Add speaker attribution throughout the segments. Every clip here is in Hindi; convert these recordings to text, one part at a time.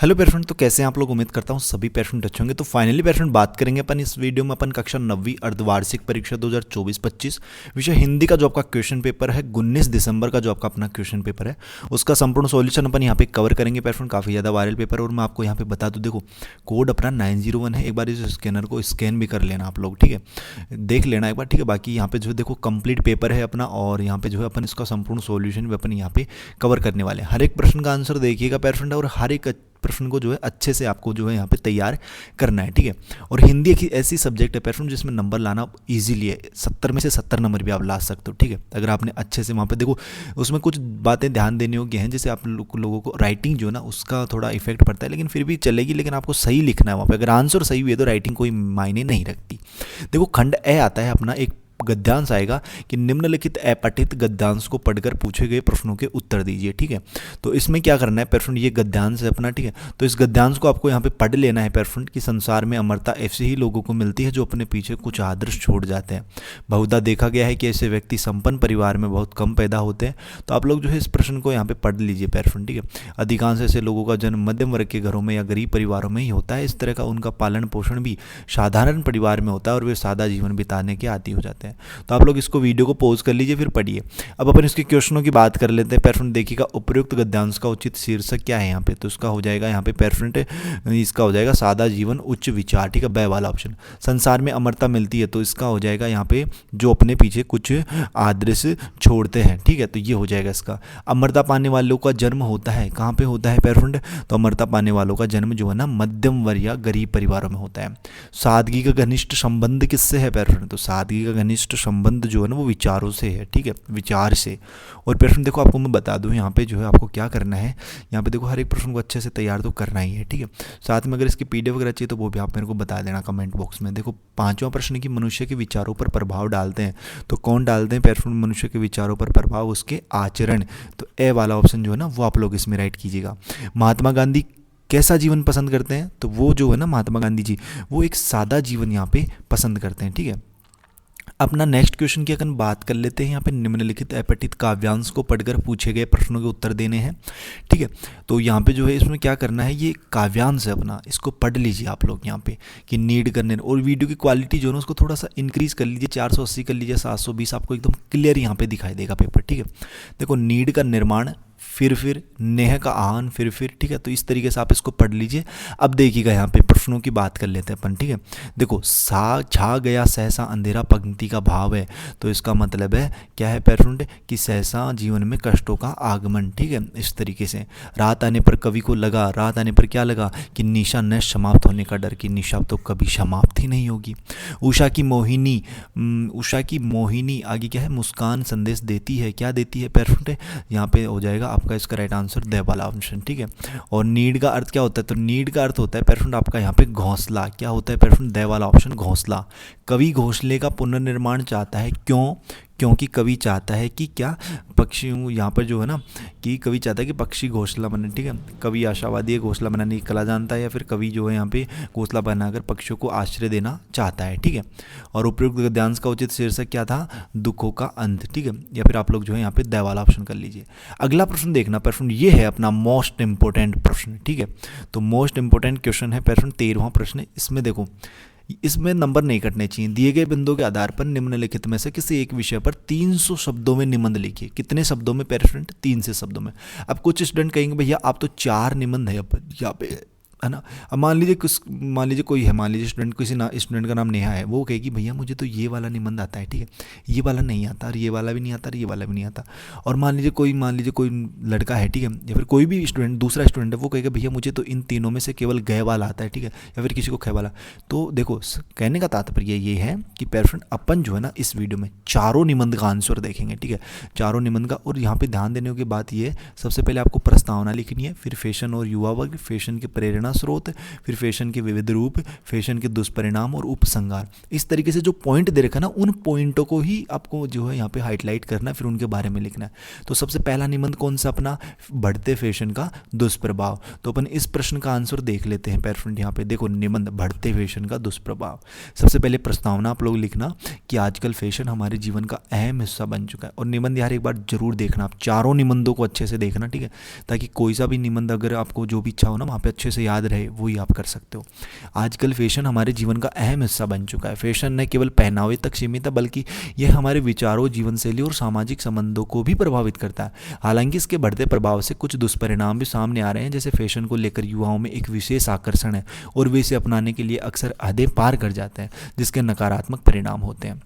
Speaker 1: Hello parent. तो कैसे हैं आप लोग? उम्मीद करता हूँ सभी पेरेंट अच्छे होंगे। तो फाइनली पेरेंट बात करेंगे अपन इस वीडियो में अपन कक्षा 9वीं अर्धवार्षिक परीक्षा 2024-25 विषय हिंदी का जो आपका क्वेश्चन पेपर है 19 दिसंबर का जो आपका अपना क्वेश्चन पेपर है उसका संपूर्ण सॉल्यूशन अपन यहाँ पे कवर करेंगे पेरेंट। काफ़ी ज़्यादा वायरल पेपर है और मैं आपको यहाँ पे बता दूँ, देखो कोड अपना 901 है। एक बार इस स्कैनर को स्कैन भी कर लेना आप लोग, ठीक है, देख लेना एक बार, ठीक है। बाकी यहाँ पे जो है देखो कंप्लीट पेपर है अपना और यहाँ पे जो है अपन इसका संपूर्ण सॉल्यूशन भी अपन यहाँ पे कवर करने वाले हैं। हर एक प्रश्न का आंसर देखिएगा पेरेंट और हर एक प्रश्न को जो है अच्छे से आपको जो है यहाँ पे तैयार करना है, ठीक है। और हिंदी एक ऐसी सब्जेक्ट है पेरेंट जिसमें नंबर लाना इजीली है, 70 में से 70 नंबर भी आप ला सकते हो, ठीक है, अगर आपने अच्छे से वहाँ पे देखो। उसमें कुछ बातें ध्यान देने योग्य हैं, जैसे आप लोगों को राइटिंग जो है ना उसका थोड़ा इफेक्ट पड़ता है, लेकिन फिर भी चलेगी, लेकिन आपको सही लिखना है वहाँ पे। अगर आंसर सही हुई है तो राइटिंग कोई मायने नहीं रखती। देखो खंड ए आता है अपना, एक गद्यांश आएगा कि निम्नलिखित अपठित गद्यांश को पढ़कर पूछे गए प्रश्नों के उत्तर दीजिए, ठीक है। तो इसमें क्या करना है पेरेंट, ये गद्यांश है अपना, ठीक है। तो इस गद्यांश को आपको यहाँ पे पढ़ लेना है पेरेंट कि संसार में अमरता ऐसे ही लोगों को मिलती है जो अपने पीछे कुछ आदर्श छोड़ जाते हैं। बहुधा देखा गया है कि ऐसे व्यक्ति संपन्न परिवार में बहुत कम पैदा होते हैं। तो आप लोग जो है इस प्रश्न को यहाँ पे पढ़ लीजिए पेरेंट, ठीक है। अधिकांश ऐसे लोगों का जन्म मध्यम वर्ग के घरों में या गरीब परिवारों में ही होता है। इस तरह का उनका पालन पोषण भी साधारण परिवार में होता है और वे सादा जीवन बिताने के आदी हो जाते हैं। तो आप लोग इसको वीडियो को पॉज कर लीजिए, फिर पढ़िए। अब अपन इसके क्वेश्चनों की बात कर लेते हैं पेरेंट। देखिएगा उपयुक्त गद्यांश का उचित शीर्षक क्या है यहाँ पे, तो इसका हो जाएगा यहाँ पे पेरेंट, इसका हो जाएगा सादा जीवन उच्च विचार, ठीक है, ब वाला ऑप्शन। संसार में अमरता मिलती है तो इसका हो जाएगा यहाँ पे जो अपने पीछे कुछ आदर्श छोड़ते हैं, ठीक है, तो ये हो जाएगा इसका। अमरता पाने वालों का जन्म होता है कहाँ पे होता है पेरेंट, तो अमरता पाने वालों का जन्म जो है ना मध्यम वर्ग या गरीब परिवारों में होता है। सादगी का घनिष्ठ संबंध किससे है पेरेंट, तो सादगी का घनिष्ठ संबंध जो है ना वो विचारों से है, ठीक है, विचार से। और प्रश्न देखो आपको मैं बता दूं यहाँ पे जो है आपको क्या करना है, यहाँ पे देखो हर एक प्रश्न को अच्छे से तैयार तो करना ही है, ठीक है। साथ में अगर इसकी पीडीएफ वगैरह चाहिए तो वो भी आप मेरे को बता देना कमेंट बॉक्स में। देखो पांचवा प्रश्न की मनुष्य के विचारों पर प्रभाव डालते हैं, तो कौन डालते हैं प्रश्न मनुष्य के विचारों पर प्रभाव, उसके आचरण। तो ए वाला ऑप्शन जो है ना वो आप लोग इसमें राइट कीजिएगा। महात्मा गांधी कैसा जीवन पसंद करते हैं, तो वो जो है ना महात्मा गांधी जी वो एक सादा जीवन यहाँ पे पसंद करते हैं, ठीक है। अपना नेक्स्ट क्वेश्चन की अगर बात कर लेते हैं, यहाँ पे निम्नलिखित अपठित काव्यांश को पढ़कर पूछे गए प्रश्नों के उत्तर देने हैं, ठीक है। तो यहाँ पे जो है इसमें क्या करना है, ये काव्यांश है अपना, इसको पढ़ लीजिए आप लोग यहाँ पे कि नीड करने, और वीडियो की क्वालिटी जो है ना उसको थोड़ा सा इंक्रीज कर लीजिए, 480 कर लीजिए, 720, आपको एकदम क्लियर यहाँ पे दिखाई देगा पेपर, ठीक है। देखो नीड का निर्माण, फिर नेह का आन, फिर, ठीक है। तो इस तरीके से आप इसको पढ़ लीजिए। अब देखिएगा यहाँ पे प्रश्नों की बात कर लेते हैं अपन, ठीक है। देखो सा छा गया सहसा अंधेरा पंक्ति का भाव है, तो इसका मतलब है क्या है पेरेंट कि सहसा जीवन में कष्टों का आगमन, ठीक है, इस तरीके से। रात आने पर कवि को लगा, रात आने पर क्या लगा कि निशा न समाप्त होने का डर, कि निशा तो कभी समाप्त ही नहीं होगी। उषा की मोहिनी आगे क्या है, मुस्कान संदेश देती है, क्या देती है पेरेंट, यहाँ पे हो जाएगा आपका इसका राइट आंसर द वाला ऑप्शन, ठीक है। और नीड का अर्थ क्या होता है, तो नीड का अर्थ होता है पेरेंट आपका यहाँ पे घोंसला, क्या होता है पेरेंट, द वाला ऑप्शन घोंसला। कवि घोंसले का पुनर्निर्माण चाहता है, क्यों, क्योंकि कवि चाहता है कि क्या पक्षी, यहाँ पर जो है ना कि कवि चाहता है कि पक्षी घोंसला बने, ठीक है। कवि आशावादी है, घोंसला बनाने की कला जानता है, या फिर कवि जो है यहाँ पे घोंसला बनाकर पक्षियों को आश्रय देना चाहता है, ठीक है। और उपयुक्त गद्यांश का उचित शीर्षक क्या था, दुखों का अंत, ठीक है, या फिर आप लोग जो है यहाँ पे द वाला ऑप्शन कर लीजिए। अगला प्रश्न देखना पेरेंट, ये है अपना मोस्ट इंपोर्टेंट प्रश्न, ठीक है। तो मोस्ट इंपोर्टेंट क्वेश्चन है पेरेंट 13वां प्रश्न। इसमें देखो इसमें नंबर नहीं कटने चाहिए। दिए गए बिंदुओं के आधार पर निम्नलिखित में से किसी एक विषय पर 300 शब्दों में निबंध लिखिए। कितने शब्दों में पेरेंट, 300 शब्दों में। अब कुछ स्टूडेंट कहेंगे भैया आप तो 4 निबंध है अब यहाँ पे, है ना। अब मान लीजिए कोई है, मान लीजिए स्टूडेंट, किसी स्टूडेंट का नाम नेहा है, वो कहेगी भैया मुझे तो ये वाला निबंध आता है, ठीक है, ये वाला नहीं आता, और ये वाला भी नहीं आता, और ये वाला भी नहीं आता। और मान लीजिए कोई लड़का है, ठीक है, या फिर कोई भी स्टूडेंट, दूसरा स्टूडेंट है, वो कहेगा भैया मुझे तो इन तीनों में से केवल गए वाला आता है, ठीक है, या फिर किसी को खे वाला। तो देखो कहने का तात्पर्य ये है कि पेरेंट अपन जो है ना इस वीडियो में चारों निबंध का आंसर देखेंगे, ठीक है, चारों निबंध का। और यहाँ पे ध्यान देने की बात ये, सबसे पहले आपको प्रस्तावना लिखनी है, फिर फैशन और युवा वर्ग, फैशन की प्रेरणा, प्रेरणा स्रोत, फिर फैशन के विविध रूप, फैशन के दुष्परिणाम और उपसंहार। इस तरीके से जो पॉइंट दे रखा ना, उन पॉइंटों को ही आपको जो है यहाँ पे हाईलाइट करना है, फिर उनके बारे में लिखना है। तो सबसे पहला निबंध कौन सा अपना, बढ़ते फैशन का दुष्प्रभाव। तो अपन इस प्रश्न का आंसर देख लेते हैं पेरेंट। यहाँ पे देखो निबंध बढ़ते फैशन का दुष्प्रभाव। सबसे पहले प्रस्तावना आप लोग लिखना कि आजकल फैशन हमारे जीवन का अहम हिस्सा बन चुका है। और निबंध यार एक बार जरूर देखना, आप चारों निबंधों को अच्छे से देखना, ठीक है, ताकि कोई सा भी निबंध अगर आपको जो भी इच्छा हो ना वहाँ पे अच्छे से याद रहे, वही आप कर सकते हो। आजकल फैशन हमारे जीवन का अहम हिस्सा बन चुका है। फैशन न केवल पहनावे तक सीमित है, बल्कि यह हमारे विचारों, जीवन शैली और सामाजिक संबंधों को भी प्रभावित करता है। हालांकि इसके बढ़ते प्रभाव से कुछ दुष्परिणाम भी सामने आ रहे हैं, जैसे फैशन को लेकर युवाओं में एक विशेष आकर्षण है और वे इसे अपनाने के लिए अक्सर हदें पार कर जाते हैं, जिसके नकारात्मक परिणाम होते हैं।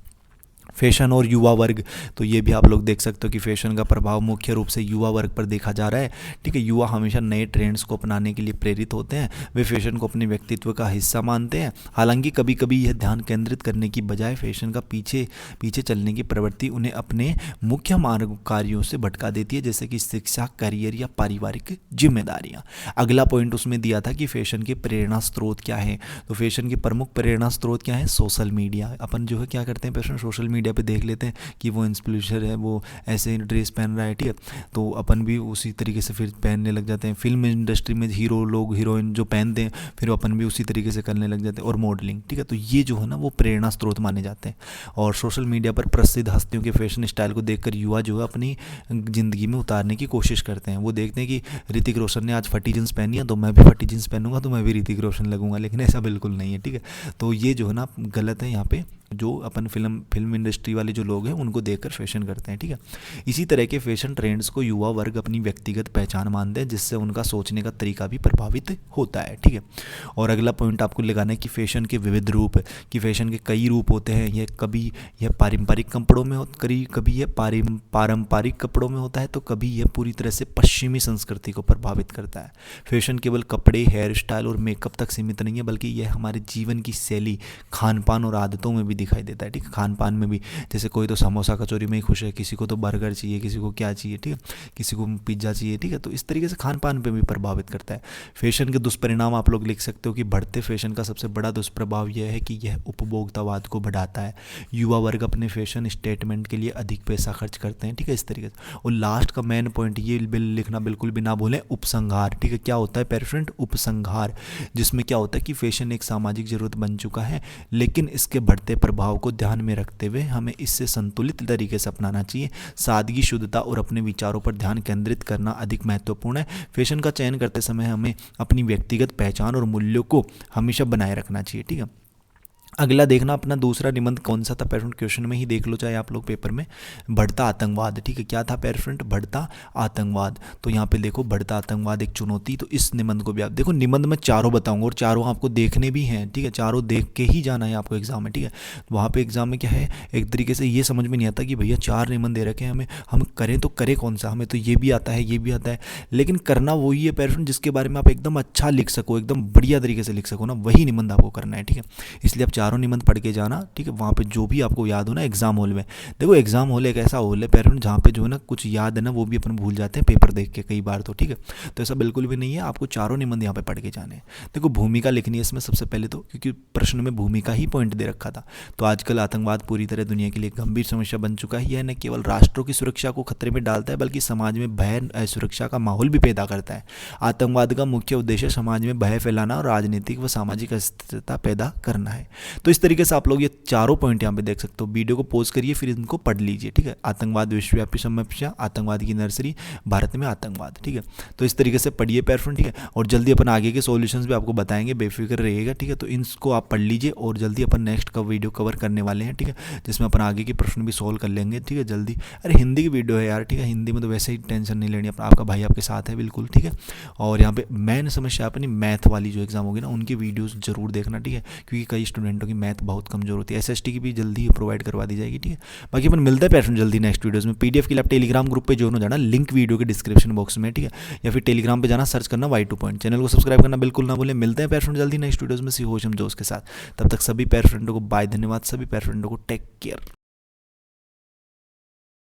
Speaker 1: फैशन और युवा वर्ग, तो ये भी आप लोग देख सकते हो कि फैशन का प्रभाव मुख्य रूप से युवा वर्ग पर देखा जा रहा है, ठीक है। युवा हमेशा नए ट्रेंड्स को अपनाने के लिए प्रेरित होते हैं, वे फैशन को अपने व्यक्तित्व का हिस्सा मानते हैं। हालांकि कभी कभी यह ध्यान केंद्रित करने की बजाय फैशन का पीछे चलने की प्रवृत्ति उन्हें अपने मुख्य मार्ग कार्यों से भटका देती है, जैसे कि शिक्षा, करियर या पारिवारिक जिम्मेदारियां। अगला पॉइंट उसमें दिया था कि फैशन के प्रेरणा स्रोत क्या है। तो फैशन के प्रमुख प्रेरणा स्रोत क्या है, सोशल मीडिया। अपन जो है क्या करते हैं पेरेंट, सोशल मीडिया पे देख लेते हैं कि वो इन्फ्लुएंसर है, वो ऐसे ड्रेस पहन रहा है, ठीक है, तो अपन भी उसी तरीके से फिर पहनने लग जाते हैं। फिल्म इंडस्ट्री में हीरो लोग, हीरोइन जो पहनते हैं, फिर अपन भी उसी तरीके से करने लग जाते हैं। और मॉडलिंग, ठीक है, तो ये जो है ना वो प्रेरणा स्रोत माने जाते हैं। और सोशल मीडिया पर प्रसिद्ध हस्तियों के फैशन स्टाइल को देखकर युवा जो है अपनी ज़िंदगी में उतारने की कोशिश करते हैं। वो देखते हैं कि ऋतिक रोशन ने आज फटी जींस पहनी है, तो मैं भी फटी जींस पहनूंगा, तो मैं भी ऋतिक रोशन लगूंगा। लेकिन ऐसा बिल्कुल नहीं है, ठीक है। तो ये जो है ना गलत है। यहाँ पे जो अपन फिल्म इंडस्ट्री वाले जो लोग हैं उनको देखकर फैशन करते हैं, ठीक है। इसी तरह के फैशन ट्रेंड्स को युवा वर्ग अपनी व्यक्तिगत पहचान मानते हैं, जिससे उनका सोचने का तरीका भी प्रभावित होता है, ठीक है। और अगला पॉइंट आपको लगाना है कि फैशन के विविध रूप, कि फैशन के कई रूप होते हैं। यह पारंपरिक कपड़ों में कभी यह पारंपरिक कपड़ों में होता है, तो कभी यह पूरी तरह से पश्चिमी संस्कृति को प्रभावित करता है। फैशन केवल कपड़े, हेयर स्टाइल और मेकअप तक सीमित नहीं है, बल्कि यह हमारे जीवन की शैली, खान पान और आदतों में भी दिखाई देता है, ठीक है। खान पान में भी, जैसे कोई तो समोसा कचौरी में ही खुश है, किसी को तो बर्गर चाहिए, किसी को क्या चाहिए, ठीक है, किसी को पिज्ज़ा चाहिए, ठीक है। तो इस तरीके से खान पान पे भी प्रभावित करता है। फैशन के दुष्परिणाम आप लोग लिख सकते हो कि बढ़ते फैशन का सबसे बड़ा दुष्प्रभाव यह है कि यह उपभोक्तावाद को बढ़ाता है। युवा वर्ग अपने फैशन स्टेटमेंट के लिए अधिक पैसा खर्च करते हैं, ठीक है, इस तरीके से। और लास्ट का मेन पॉइंट ये लिखना बिल्कुल भी ना भूलें, उपसंहार, ठीक है। क्या होता है पेरेंट, उपसंहार, जिसमें क्या होता है कि फैशन एक सामाजिक जरूरत बन चुका है, लेकिन इसके बढ़ते प्रभाव को ध्यान में रखते हुए हमें इससे संतुलित तरीके से अपनाना चाहिए। सादगी, शुद्धता और अपने विचारों पर ध्यान केंद्रित करना अधिक महत्वपूर्ण है। फैशन का चयन करते समय हमें अपनी व्यक्तिगत पहचान और मूल्यों को हमेशा बनाए रखना चाहिए, ठीक है। अगला देखना अपना दूसरा निबंध कौन सा था पेरेंट, क्वेश्चन में ही देख लो चाहे आप लोग पेपर में, बढ़ता आतंकवाद, ठीक है। क्या था पेरेंट, बढ़ता आतंकवाद। तो यहाँ पे देखो बढ़ता आतंकवाद एक चुनौती। तो इस निबंध को भी आप देखो, निबंध में चारों बताऊंगा और चारों आपको देखने भी हैं, ठीक है, चारों देख के ही जाना है आपको एग्जाम में, ठीक है। वहाँ पे एग्जाम में क्या है, एक तरीके से ये समझ में नहीं आता कि भैया 4 निबंध दे रखे हैं हमें, हम करें तो करें कौन सा। हमें तो ये भी आता है, ये भी आता है, लेकिन करना वही है पेरेंट जिसके बारे में आप एकदम अच्छा लिख सको, एकदम बढ़िया तरीके से लिख सको ना, वही निबंध आपको करना है, ठीक है। इसलिए आप चारों निबंध पढ़ के जाना, ठीक है। वहाँ पे जो भी आपको याद हो ना एग्जाम हॉल में, देखो एग्जाम हॉल एक ऐसा हॉल है पेरेंट जहाँ पे जो है ना कुछ याद है ना वो भी अपन भूल जाते हैं पेपर देख के कई बार, तो ठीक है। तो ऐसा बिल्कुल भी नहीं है, आपको चारों निबंध यहाँ पे पढ़ के जाने हैं। देखो भूमिका लिखनी है इसमें सबसे पहले तो, क्योंकि प्रश्न में भूमिका ही पॉइंट दे रखा था। तो आजकल आतंकवाद पूरी तरह दुनिया के लिए गंभीर समस्या बन चुका है। यह न केवल राष्ट्रों की सुरक्षा को खतरे में डालता है, बल्कि समाज में भय, असुरक्षा का माहौल भी पैदा करता है। आतंकवाद का मुख्य उद्देश्य समाज में भय फैलाना और राजनीतिक व सामाजिक अस्थिरता पैदा करना है। तो इस तरीके से आप लोग ये चारों पॉइंट यहाँ पे देख सकते हो। वीडियो को पॉज करिए, फिर इनको पढ़ लीजिए, ठीक है। आतंकवाद विश्वव्यापी समस्या, आतंकवाद की नर्सरी, भारत में आतंकवाद, ठीक है। तो इस तरीके से पढ़िए पेरेंट, ठीक है। और जल्दी अपन आगे के सॉल्यूशंस भी आपको बताएंगे, बेफिक्र रहिएगा, ठीक है। तो इनको आप पढ़ लीजिए और जल्दी अपन नेक्स्ट का वीडियो कवर करने वाले हैं, ठीक है, जिसमें अपन आगे के प्रश्न भी सॉल्व कर लेंगे, ठीक है, जल्दी। अरे हिंदी की वीडियो है यार, ठीक है, हिंदी में तो वैसे ही टेंशन नहीं लेनी, आपका भाई आपके साथ है बिल्कुल, ठीक है। और यहाँ पे मेन समस्या अपनी मैथ वाली जो एग्जाम होगी ना उनकी वीडियोस जरूर देखना, ठीक है, क्योंकि कई स्टूडेंटों की मैथ बहुत कमजोर होती है। एसएसटी की भी जल्दी प्रोवाइड करवा दी जाएगी, ठीक है। बाकी अपन मिलते हैं पेरेंट जल्दी नेक्स्ट वीडियोस में। पीडीएफ के लिए आप टेलीग्राम ग्रुप पे ज्वाइन हो जाना, लिंक वीडियो के डिस्क्रिप्शन बॉक्स में, ठीक है, या फिर टेलीग्राम पे जाना, सर्च करना Y2 पॉइंट। चैनल को सब्सक्राइब करना बिल्कुल ना भूलें। मिलते हैं पेरेंट जल्दी नेक्स्ट वीडियोस में सी होशम जोश के साथ। तब तक सभी पेरेंटों को बाय, धन्यवाद। सभी पेरेंटों को टेक केयर।